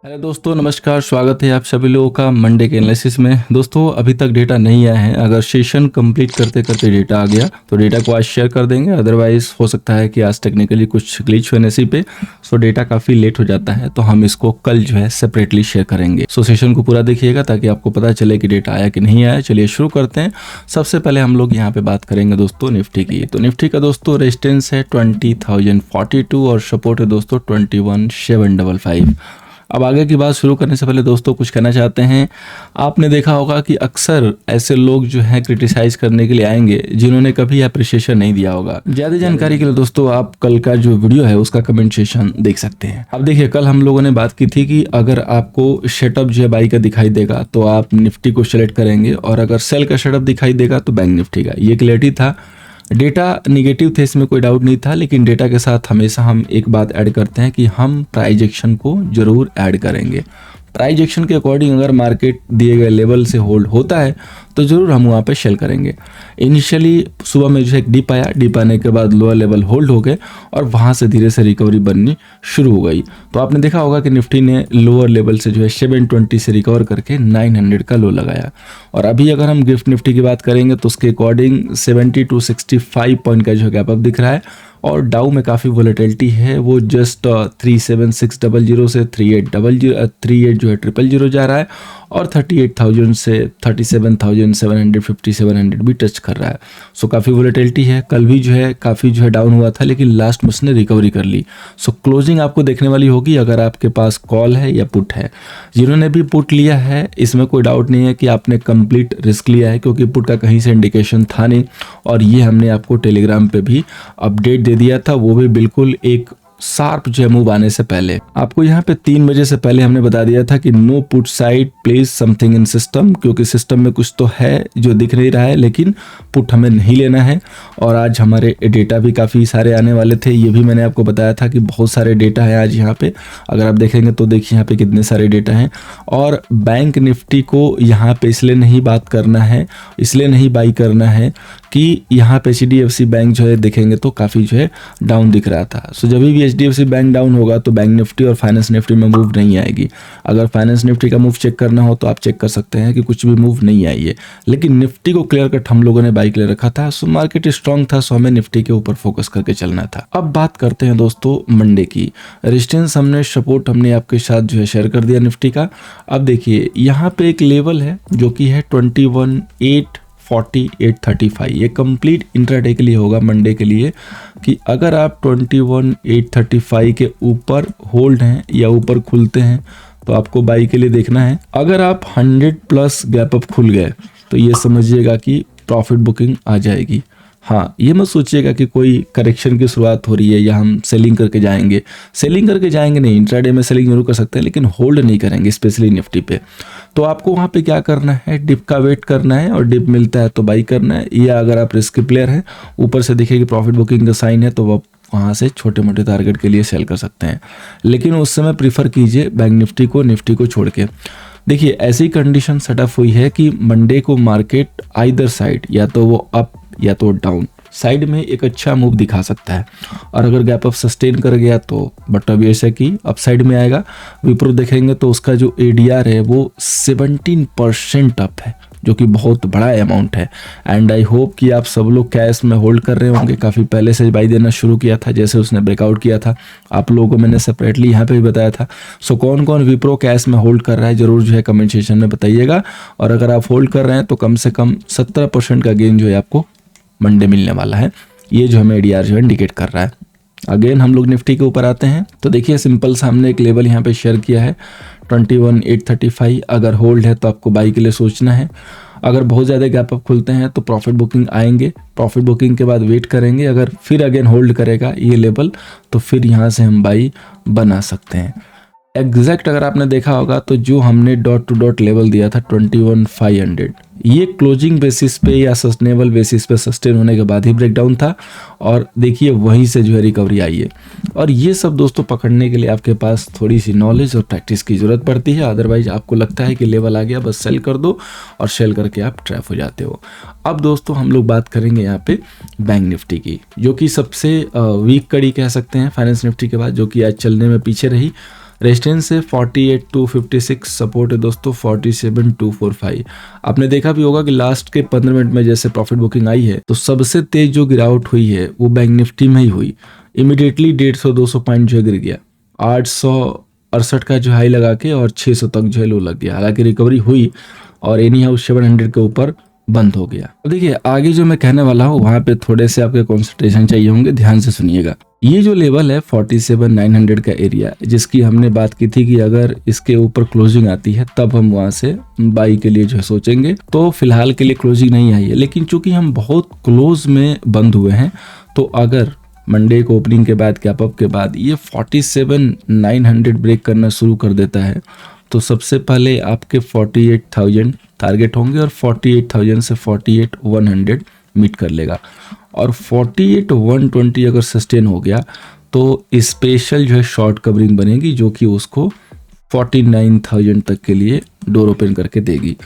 Hello दोस्तों, नमस्कार। स्वागत है आप सभी लोगों का मंडे के एनालिसिस में। दोस्तों, अभी तक डेटा नहीं आया है। अगर सेशन कंप्लीट करते करते डेटा आ गया तो डेटा को आज शेयर कर देंगे। अदरवाइज हो सकता है कि आज टेक्निकली कुछ ग्लिच होने सी पे सो डेटा काफ़ी लेट हो जाता है, तो हम इसको कल जो है सेपरेटली शेयर करेंगे। सो सेशन को पूरा देखिएगा ताकि आपको पता चले कि डेटा आया कि नहीं आया। चलिए शुरू करते हैं। सबसे पहले हम लोग यहाँ पे बात करेंगे दोस्तों निफ्टी की। तो निफ्टी का दोस्तों रेजिस्टेंस है 20,042 और सपोर्ट है दोस्तों 21,755। अब आगे की बात शुरू करने से पहले दोस्तों कुछ कहना चाहते हैं। आपने देखा होगा कि अक्सर ऐसे लोग जो हैं क्रिटिसाइज करने के लिए आएंगे जिन्होंने कभी अप्रिशिएशन नहीं दिया होगा। ज़्यादा जानकारी के लिए दोस्तों आप कल का जो वीडियो है उसका कमेंट सेशन देख सकते हैं। अब देखिए, कल हम लोगों ने बात की थी कि अगर आपको सेटअप जो है बाई का दिखाई देगा तो आप निफ्टी को सेलेक्ट करेंगे, और अगर सेल का सेटअप दिखाई देगा तो बैंक निफ्टी का। ये क्लियरिटी था। डेटा निगेटिव थे, इसमें कोई डाउट नहीं था, लेकिन डेटा के साथ हमेशा हम एक बात ऐड करते हैं कि हम प्राइस एक्शन को जरूर ऐड करेंगे। प्राइस एक्शन के अकॉर्डिंग अगर मार्केट दिए गए लेवल से होल्ड होता है तो ज़रूर हम वहाँ पे सेल करेंगे। इनिशियली सुबह में जो है एक डिप आया, डिप आने के बाद लोअर लेवल होल्ड हो गए और वहाँ से धीरे से रिकवरी बननी शुरू हो गई। तो आपने देखा होगा कि निफ्टी ने लोअर लेवल से जो है 720 से रिकवर करके 900 का लो लगाया। और अभी अगर हम गिफ्ट निफ्टी की बात करेंगे तो उसके अकॉर्डिंग 70 to 65 पॉइंट का जो है गैप अप दिख रहा है। और डाउ में काफ़ी वोलेटिलिटी है, वो जस्ट 37600 से 38 जो है 000 जा रहा है, और 38,000 से 37,750 700 भी टच कर रहा है। सो काफ़ी वोलेटिलिटी है। कल भी जो है काफ़ी जो है डाउन हुआ था, लेकिन लास्ट में उसने रिकवरी कर ली। सो क्लोजिंग आपको देखने वाली होगी अगर आपके पास कॉल है या पुट है। जिन्होंने भी पुट लिया है इसमें कोई डाउट नहीं है कि आपने कंप्लीट रिस्क लिया है, क्योंकि पुट का कहीं से इंडिकेशन था नहीं, और ये हमने आपको टेलीग्राम पे भी अपडेट दे दिया था, वो भी बिल्कुल एक शार्प जो है मूव आने से पहले। आपको यहाँ पे 3 बजे से पहले हमने बता दिया था कि know put side place something in system, क्योंकि सिस्टम में कुछ तो है जो दिख नहीं रहा है, लेकिन पुट हमें नहीं लेना है। और आज हमारे डेटा भी काफ़ी सारे आने वाले थे, ये भी मैंने आपको बताया था कि बहुत सारे डेटा है आज यहाँ पे। अगर आप देखेंगे तो देखिए यहाँ पे कितने सारे डेटा हैं। और बैंक निफ्टी को यहाँ पे इसलिए नहीं बात करना है, इसलिए नहीं बाई करना है कि यहाँ पे HDFC बैंक जो है देखेंगे तो काफ़ी जो है डाउन दिख रहा था। सो जब भी HDFC बैंक डाउन होगा तो बैंक निफ्टी और फाइनेंस निफ्टी में मूव नहीं आएगी। अगर फाइनेंस निफ्टी का मूव चेक करना हो तो आप चेक कर सकते हैं कि कुछ भी मूव नहीं आई है, लेकिन निफ्टी को क्लियर कट हम लोगों ने बाई के लिए रखा था। सो मार्केट स्ट्रांग था, सो हमें निफ्टी के ऊपर फोकस करके चलना था। अब बात करते हैं दोस्तों मंडे की। रेजिस्टेंस हमने, सपोर्ट हमने आपके साथ जो है शेयर कर दिया निफ्टी का। अब देखिए यहाँ पे एक लेवल है जो कि है 21,840,835। ये कंप्लीट इंट्राडे के लिए होगा, मंडे के लिए, कि अगर आप 21,835 के ऊपर होल्ड हैं या ऊपर खुलते हैं तो आपको बाई के लिए देखना है। अगर आप 100+ गैप अप खुल गए तो ये समझिएगा कि प्रॉफिट बुकिंग आ जाएगी। हाँ, ये मत सोचिएगा कि कोई करेक्शन की शुरुआत हो रही है या हम सेलिंग करके जाएंगे। सेलिंग करके जाएंगे नहीं, इंट्राडे में सेलिंग जरूर कर सकते हैं, लेकिन होल्ड नहीं करेंगे, स्पेशली निफ्टी पे। तो आपको वहाँ पे क्या करना है, डिप का वेट करना है, और डिप मिलता है तो बाई करना है। या अगर आप रिस्क प्लेयर हैं, ऊपर से दिखेगी प्रॉफिट बुकिंग का साइन है, तो आप वहाँ से छोटे मोटे टारगेट के लिए सेल कर सकते हैं। लेकिन उस समय प्रीफर कीजिए बैंक निफ्टी को छोड़ के। देखिए, ऐसी कंडीशन सेटअप हुई है कि मंडे को मार्केट आइदर साइड, या तो वो अप या तो डाउन साइड में एक अच्छा मूव दिखा सकता है। और अगर गैप अप सस्टेन कर गया तो बट अब ऐसे कि अप साइड में आएगा। विप्रो देखेंगे तो उसका जो ADR है वो 17% अप है, जो कि बहुत बड़ा अमाउंट है। एंड आई होप कि आप सब लोग कैश में होल्ड कर रहे होंगे। काफ़ी पहले से बाई देना शुरू किया था, जैसे उसने ब्रेकआउट किया था। आप लोगों को मैंने सेपरेटली यहाँ पे भी बताया था। सो कौन कौन विप्रो कैश में होल्ड कर रहा है ज़रूर जो है कमेंट सेक्शन में बताइएगा। और अगर आप होल्ड कर रहे हैं तो कम से कम 17% का गेन जो है आपको मंडे मिलने वाला है। ये जो हमें ADR जो है इंडिकेट कर रहा है। अगेन हम लोग निफ्टी के ऊपर आते हैं तो देखिए, सिंपल सा हमने एक लेवल यहाँ पे शेयर किया है 21,835। अगर होल्ड है तो आपको बाई के लिए सोचना है। अगर बहुत ज़्यादा गैप अप खुलते हैं तो प्रॉफिट बुकिंग आएंगे। प्रॉफिट बुकिंग के बाद वेट करेंगे। अगर फिर अगेन होल्ड करेगा ये लेवल तो फिर यहाँ से हम बाई बना सकते हैं। एग्जैक्ट अगर आपने देखा होगा तो जो हमने डॉट टू डॉट लेवल दिया था 21,500, ये क्लोजिंग बेसिस पे या सस्टेनेबल बेसिस पे सस्टेन होने के बाद ही ब्रेकडाउन था। और देखिए वहीं से जो है रिकवरी आई है। और ये सब दोस्तों पकड़ने के लिए आपके पास थोड़ी सी नॉलेज और प्रैक्टिस की ज़रूरत पड़ती है। अदरवाइज आपको लगता है कि लेवल आ गया, बस सेल कर दो, और सेल करके आप ट्रैप हो जाते हो। अब दोस्तों हम लोग बात करेंगे यहाँ पे बैंक निफ्टी की, जो कि सबसे वीक कड़ी कह सकते हैं फाइनेंस निफ्टी के बाद, जो कि आज चलने में पीछे रही। रेजिस्टेंस से 48,256, सपोर्ट है दोस्तों 47,245। आपने देखा भी होगा कि लास्ट के 15 मिनट में जैसे प्रॉफिट बुकिंग आई है तो सबसे तेज जो गिरावट हुई है वो बैंक निफ्टी में ही हुई। इमीडिएटली 150-200 पॉइंट जो है गिर गया, 868 का जो हाई लगा के और 600 तक जो है लो लग गया। हालांकि रिकवरी हुई और एनी हाउस 700 के ऊपर बंद हो गया। अब देखिए आगे जो मैं कहने वाला हूँ वहां पे थोड़े से आपके कंसंट्रेशन चाहिए होंगे, ध्यान से सुनिएगा। ये जो लेवल है 47,900 का एरिया, जिसकी हमने बात की थी कि अगर इसके ऊपर क्लोजिंग आती है तब हम वहां से बाई के लिए जो है सोचेंगे। तो फिलहाल के लिए क्लोजिंग नहीं आई है, लेकिन चूंकि हम बहुत क्लोज में बंद हुए हैं तो अगर मंडे को ओपनिंग के बाद गैप अप के बाद ये 47,900 ब्रेक करना शुरू कर देता है तो सबसे पहले आपके 48,000 टारगेट होंगे और 48,000 से 48,100 मीट कर लेगा। और 48,120 अगर सस्टेन हो गया तो स्पेशल जो है शॉर्ट कवरिंग बनेगी जो कि उसको 49,000 तक के लिए डोर ओपन करके देगी।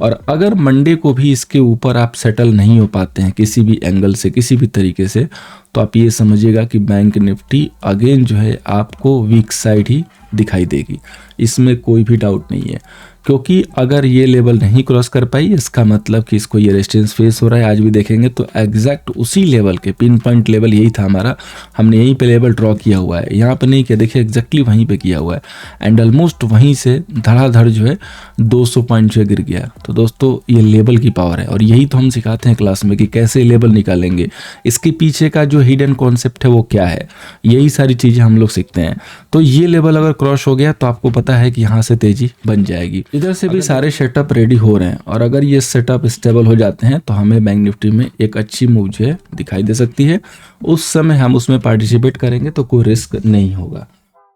और अगर मंडे को भी इसके ऊपर आप सेटल नहीं हो पाते हैं किसी भी एंगल से, किसी भी तरीके से, तो आप ये समझिएगा कि बैंक निफ्टी अगेन जो है आपको वीक साइड ही दिखाई देगी, इसमें कोई भी डाउट नहीं है। क्योंकि अगर ये लेवल नहीं क्रॉस कर पाई इसका मतलब कि इसको ये रेजिस्टेंस फेस हो रहा है। आज भी देखेंगे तो एग्जैक्ट उसी लेवल के पिन पॉइंट लेवल यही था हमारा, हमने यहीं पे लेवल ड्रॉ किया हुआ है, यहाँ पे नहीं किया, देखिए एग्जैक्टली वहीं पे किया हुआ है एंड ऑलमोस्ट वहीं से धड़ाधड़ जो है 200 पॉइंट जो गिर गया। तो दोस्तों ये लेवल की पावर है और यही तो हम सिखाते हैं क्लास में कि कैसे लेवल निकालेंगे, इसके पीछे का जो हिडन कॉन्सेप्ट है वो क्या है, यही सारी चीजें हम लोग सीखते हैं। तो ये लेवल अगर क्रॉस हो गया तो आपको पता है कि यहाँ से तेजी बन जाएगी। इधर से भी सारे सेटअप रेडी हो रहे हैं और अगर ये सेटअप स्टेबल हो जाते हैं तो हमें बैंक निफ्टी में एक अच्छी मूव जो है दिखाई दे सकती है। उस समय हम उसमें पार्टिसिपेट करेंगे तो कोई रिस्क नहीं होगा।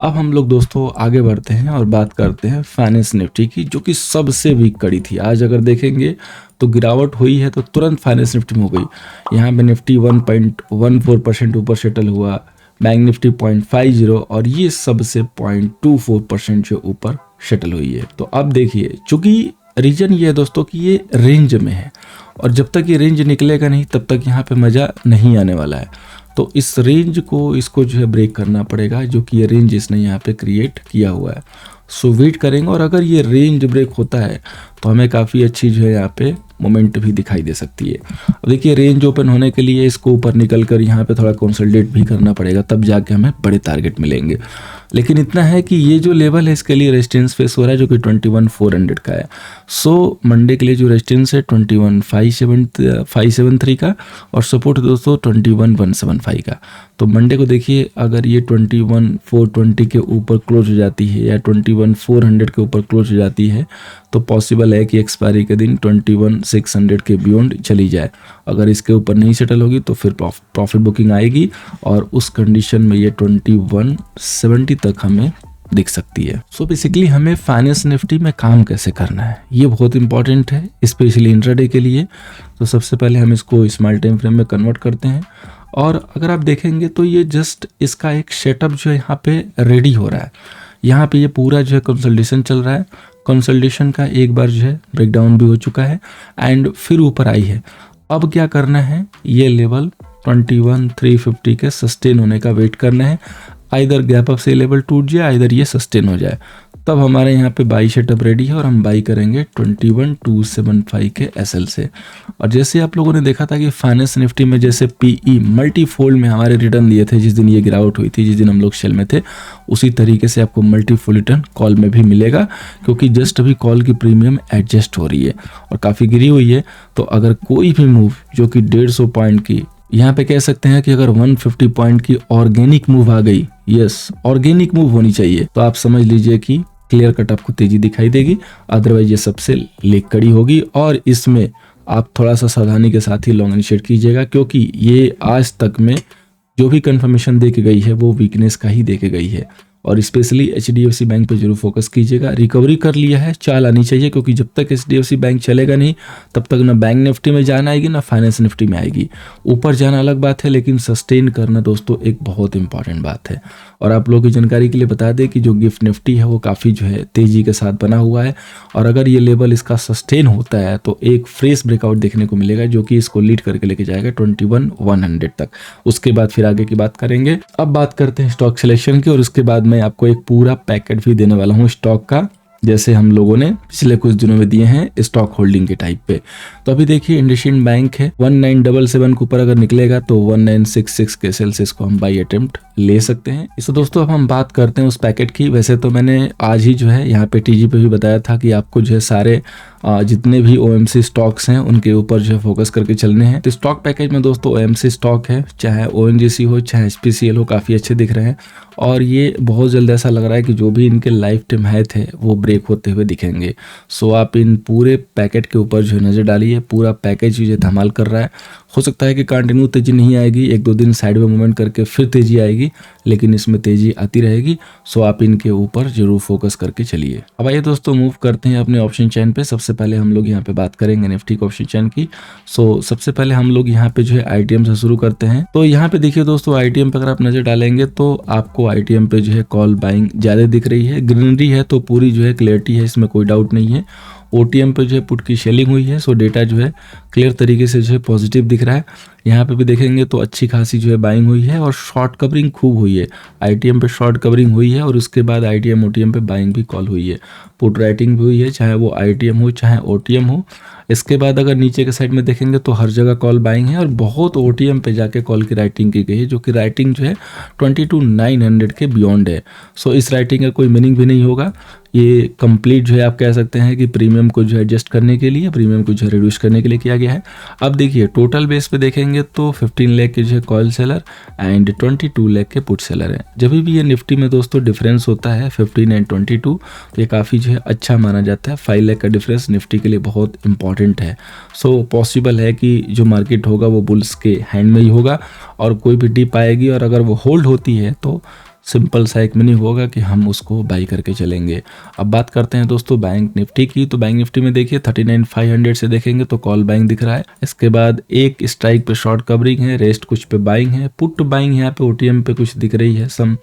अब हम लोग दोस्तों आगे बढ़ते हैं और बात करते हैं फाइनेंस निफ्टी की, जो कि सबसे वीक कड़ी थी। आज अगर देखेंगे तो गिरावट हुई है तो तुरंत फाइनेंस निफ्टी में हो गई। यहाँ पे निफ्टी 1.14% ऊपर सेटल हुआ, बैंक निफ्टी 0.50 और ये सबसे 0.24% जो ऊपर शटल हुई है। तो अब देखिए चूंकि रीजन ये है दोस्तों कि ये रेंज में है और जब तक ये रेंज निकलेगा नहीं तब तक यहाँ पे मज़ा नहीं आने वाला है। तो इस रेंज को इसको जो है ब्रेक करना पड़ेगा, जो कि ये रेंज इसने यहाँ पे क्रिएट किया हुआ है। सो वेट करेंगे और अगर ये रेंज ब्रेक होता है तो हमें काफ़ी अच्छी जो है यहाँ पे मोमेंट भी दिखाई दे सकती है। अब देखिए रेंज ओपन होने के लिए इसको ऊपर निकल कर यहाँ पे थोड़ा कंसोलिडेट भी करना पड़ेगा, तब जाके हमें बड़े टारगेट मिलेंगे। लेकिन इतना है कि ये जो लेवल है इसके लिए रेजिस्टेंस फेस हो रहा है जो कि 21,400 का है। सो मंडे के लिए जो रेजिस्टेंस है 21,573 का और सपोर्ट दोस्तों 21,175 का। तो मंडे को देखिए अगर ये 21,420 के ऊपर क्लोज हो जाती है या 21,400 के ऊपर क्लोज हो जाती है तो पॉसिबल है कि एक्सपायरी के दिन 21,600 के बियॉन्ड चली जाए। अगर इसके ऊपर नहीं सेटल होगी तो फिर प्रॉफिट बुकिंग आएगी और उस कंडीशन में ये 2170 तक हमें दिख सकती है। सो बेसिकली हमें फाइनेंस निफ्टी में काम कैसे करना है ये बहुत इंपॉर्टेंट है, स्पेशली इंट्राडे के लिए। तो सबसे पहले हम इसको स्मॉल टाइम फ्रेम में कन्वर्ट करते हैं और अगर आप देखेंगे तो ये जस्ट इसका एक सेटअप जो है यहाँ पे रेडी हो रहा है। यहाँ पे ये पूरा जो है कंसल्टेशन चल रहा है, कंसल्टेशन का एक बार जो है ब्रेकडाउन भी हो चुका है एंड फिर ऊपर आई है। अब क्या करना है, ये लेवल 21,350 के सस्टेन होने का वेट करना है। आइदर गैप अप से लेवल टूट जाए, आइदर ये सस्टेन हो जाए, तब हमारे यहाँ पे बाई सेटअप रेडी है और हम बाई करेंगे 21,275 के एसएल से। और जैसे आप लोगों ने देखा था कि फाइनेंस निफ्टी में जैसे पीई मल्टीफोल्ड में हमारे रिटर्न दिए थे जिस दिन ये गिरावट हुई थी, जिस दिन हम लोग शेल में थे, उसी तरीके से आपको मल्टीफोल्ड रिटर्न कॉल में भी मिलेगा, क्योंकि जस्ट अभी कॉल की प्रीमियम एडजस्ट हो रही है और काफ़ी गिरी हुई है। तो अगर कोई भी मूव जो कि 150 पॉइंट की, यहाँ पे कह सकते हैं कि अगर 150 पॉइंट की ऑर्गेनिक मूव आ गई, यस ऑर्गेनिक मूव होनी चाहिए, तो आप समझ लीजिए कि क्लियर कट आपको तेजी दिखाई देगी। अदरवाइज ये सबसे लेग कड़ी होगी और इसमें आप थोड़ा सा सावधानी के साथ ही लॉन्ग इनिशिएट कीजिएगा, क्योंकि ये आज तक में जो भी कंफर्मेशन दे के गई है वो वीकनेस का ही दे के गई है। और स्पेशली HDFC बैंक पे जरूर फोकस कीजिएगा। रिकवरी कर लिया है, चाल आनी चाहिए, क्योंकि जब तक HDFC बैंक चलेगा नहीं तब तक ना बैंक निफ्टी में जाना आएगी ना फाइनेंस निफ्टी में आएगी। ऊपर जाना अलग बात है, लेकिन सस्टेन करना दोस्तों एक बहुत इंपॉर्टेंट बात है। और आप लोगों की जानकारी के लिए बता दें कि जो गिफ्ट निफ्टी है वो काफ़ी जो है तेजी के साथ बना हुआ है और अगर ये लेवल इसका सस्टेन होता है तो एक फ्रेश ब्रेकआउट देखने को मिलेगा जो कि इसको लीड करके लेके जाएगा 21,100 तक। उसके बाद फिर आगे की बात करेंगे। अब बात करते हैं स्टॉक सिलेक्शन की और उसके बाद मैं आपको एक पूरा पैकेट भी देने वाला हूँ स्टॉक का, जैसे हम लोगों ने पिछले कुछ दिनों में दिए हैं स्टॉक होल्डिंग के टाइप पे। तो अभी देखिए इंडसइंड बैंक है 1977 के ऊपर अगर निकलेगा तो 1966 के सेल्सियस को हम बाई अटेम्प्ट ले सकते हैं। इसको दोस्तों अब हम बात करते हैं उस पैकेट की। वैसे तो मैंने आज ही जो है यहाँ पे टीजी पे भी बताया था कि आपको जो है सारे जितने भी ओएमसी स्टॉक्स हैं उनके ऊपर जो है फोकस करके चलने हैं। तो स्टॉक पैकेज में दोस्तों ओएमसी स्टॉक है, चाहे ओएनजीसी हो चाहे एचपीसीएल हो, काफ़ी अच्छे दिख रहे हैं और ये बहुत जल्द ऐसा लग रहा है कि जो भी इनके लाइफ टाइम हाई थे वो ब्रेक होते हुए दिखेंगे। सो आप इन पूरे पैकेट के ऊपर जो नज़र डालिए, पूरा पैकेज जो धमाल कर रहा है। हो सकता है कि कंटिन्यू तेजी नहीं आएगी, एक दो दिन साइड में मूवमेंट करके फिर तेजी आएगी, लेकिन इसमें तेजी आती रहेगी। सो आप इनके ऊपर जरूर फोकस करके चलिए। अब आइए दोस्तों मूव करते हैं अपने ऑप्शन चेन पे। सबसे पहले हम लोग यहाँ पे बात करेंगे निफ्टी के ऑप्शन चेन की। सो सबसे पहले हम लोग यहाँ पे जो है आईटीएम से शुरू करते हैं। तो यहाँ पे देखिए दोस्तों आईटीएम पे अगर आप नजर डालेंगे तो आपको आईटीएम पे जो है कॉल बाइंग ज्यादा दिख रही है। ग्रीनरी है तो पूरी जो है क्लियरिटी है, इसमें कोई डाउट नहीं है। ओटीएम पे जो है पुट की सेलिंग हुई है, सो डेटा जो है क्लियर तरीके से जो है पॉजिटिव दिख रहा है। यहाँ पे भी देखेंगे तो अच्छी खासी जो है बाइंग हुई है और शॉर्ट कवरिंग खूब हुई है। आईटीएम पे शॉर्ट कवरिंग हुई है और उसके बाद आईटीएम ओटीएम पे बाइंग भी कॉल हुई है, पुट राइटिंग भी हुई है, चाहे वो आईटीएम हो चाहे ओटीएम हो। इसके बाद अगर नीचे के साइड में देखेंगे तो हर जगह कॉल बाइंग है और बहुत ओटीएम पे जाके कॉल की राइटिंग की गई है, जो कि राइटिंग जो है 22,900 के बियॉन्ड है। सो इस राइटिंग का कोई मीनिंग भी नहीं होगा। ये कंप्लीट जो है आप कह सकते हैं कि प्रीमियम को जो है एडजस्ट करने के लिए, प्रीमियम को जो है रिड्यूस करने के लिए किया गया है। अब देखिए टोटल बेस पे देखेंगे तो 15 लाख के जो है कॉल सेलर एंड 22 लाख के पुट सेलर हैं। जब भी ये निफ्टी में दोस्तों डिफरेंस होता है 15 एंड 22, तो ये काफ़ी जो है अच्छा माना जाता है। 5 लाख का डिफरेंस निफ्टी के लिए बहुत इंपॉर्टेंट है। सो पॉसिबल है कि जो मार्केट होगा वो बुल्स के हैंड में ही होगा और कोई भी डिप आएगी और अगर वो होल्ड होती है तो सिंपल सा एक मिनी होगा कि हम उसको बाई करके चलेंगे। अब बात करते हैं दोस्तों बैंक निफ्टी की। तो बैंक निफ्टी में देखिए 39,500 से देखेंगे तो कॉल बाइंग दिख रहा है। इसके बाद एक स्ट्राइक पे शॉर्ट कवरिंग है, रेस्ट कुछ पे बाइंग है, पुट बाइंग यहाँ पे ओटीएम पे कुछ दिख रही है सम।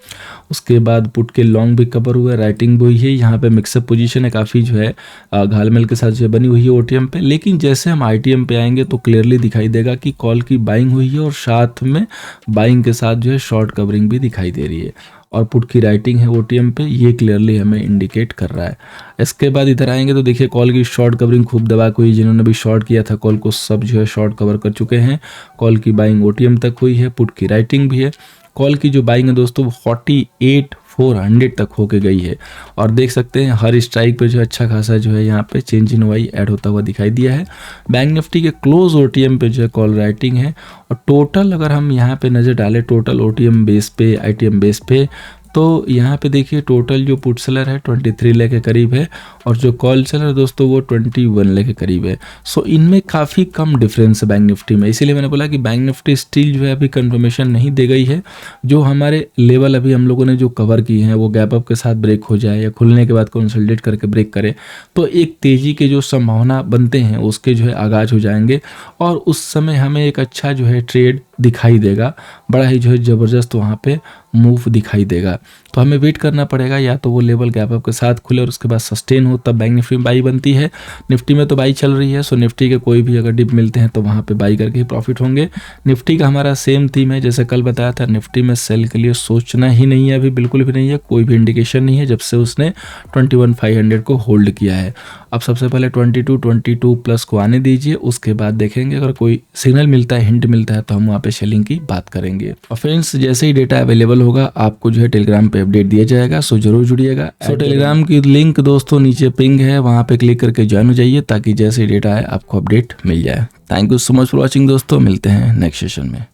उसके बाद पुट के लॉन्ग भी कवर हुआ है, राइटिंग भी हुई है। यहाँ पे मिक्सअप पोजीशन है, काफ़ी जो है घालमेल के साथ जो है बनी हुई है ओटीएम पे। लेकिन जैसे हम आईटीएम पे आएंगे तो क्लियरली दिखाई देगा कि कॉल की बाइंग हुई है और साथ में बाइंग के साथ जो है शॉर्ट कवरिंग भी दिखाई दे रही है और पुट की राइटिंग है ओटीएम पे, ये क्लियरली हमें इंडिकेट कर रहा है। इसके बाद इधर आएंगे तो देखिए कॉल की शॉर्ट कवरिंग खूब दबा के हुई। जिन्होंने भी शॉर्ट किया था कॉल को सब जो है शॉर्ट कवर कर चुके हैं। कॉल की बाइंग ओटीएम तक हुई है, पुट की राइटिंग भी है। कॉल की जो बाइंग है दोस्तों 48,400 तक होके गई है और देख सकते हैं हर स्ट्राइक पे जो अच्छा खासा जो है यहाँ पे चेंज इन वाई ऐड होता हुआ दिखाई दिया है। बैंक निफ्टी के क्लोज ओटीएम पे जो है कॉल राइटिंग है और टोटल अगर हम यहाँ पे नज़र डालें टोटल ओटीएम बेस पे आईटीएम बेस पे, तो यहाँ पे देखिए टोटल जो पुट सेलर है 23 लाख के करीब है और जो कॉल सेलर दोस्तों वो 21 लाख के करीब है। सो इनमें काफ़ी कम डिफरेंस है बैंक निफ्टी में। इसीलिए मैंने बोला कि बैंक निफ्टी स्टिल जो है अभी कंफर्मेशन नहीं दे गई है। जो हमारे लेवल अभी हम लोगों ने जो कवर किए हैं वो गैप अप के साथ ब्रेक हो जाए या खुलने के बाद कंसोलिडेट करके ब्रेक करे तो एक तेज़ी के जो संभावना बनते हैं उसके जो है आगाज हो जाएंगे और उस समय हमें एक अच्छा जो है ट्रेड दिखाई देगा, बड़ा ही जो है ज़बरदस्त वहाँ पे मूव दिखाई देगा। तो हमें वेट करना पड़ेगा, या तो वो लेवल गैप अप के साथ खुले और उसके बाद सस्टेन हो तब बैंक निफ्टी में बाई बनती है। निफ्टी में तो बाई चल रही है, सो निफ्टी के कोई भी अगर डिप मिलते हैं तो वहाँ पे बाई करके ही प्रॉफिट होंगे। निफ्टी का हमारा सेम थीम है, जैसे कल बताया था निफ्टी में सेल के लिए सोचना ही नहीं है, अभी बिल्कुल भी नहीं है, कोई भी इंडिकेशन नहीं है जब से उसने 21,500 को होल्ड किया है। अब सबसे पहले 22 प्लस को आने दीजिए, उसके बाद देखेंगे अगर कोई सिग्नल मिलता है, हिंट मिलता है तो हम वहाँ पे सेलिंग की बात करेंगे। और फ्रेंड्स जैसे ही डेटा अवेलेबल होगा आपको जो है टेलीग्राम पे अपडेट दिया जाएगा, सो जरूर जुड़िएगा। सो टेलीग्राम की लिंक दोस्तों नीचे पिंग है, वहाँ पे क्लिक करके ज्वाइन हो जाइए ताकि जैसे ही डेटा आए आपको अपडेट मिल जाए। Thank you so much for watching दोस्तों, मिलते हैं नेक्स्ट सेशन में।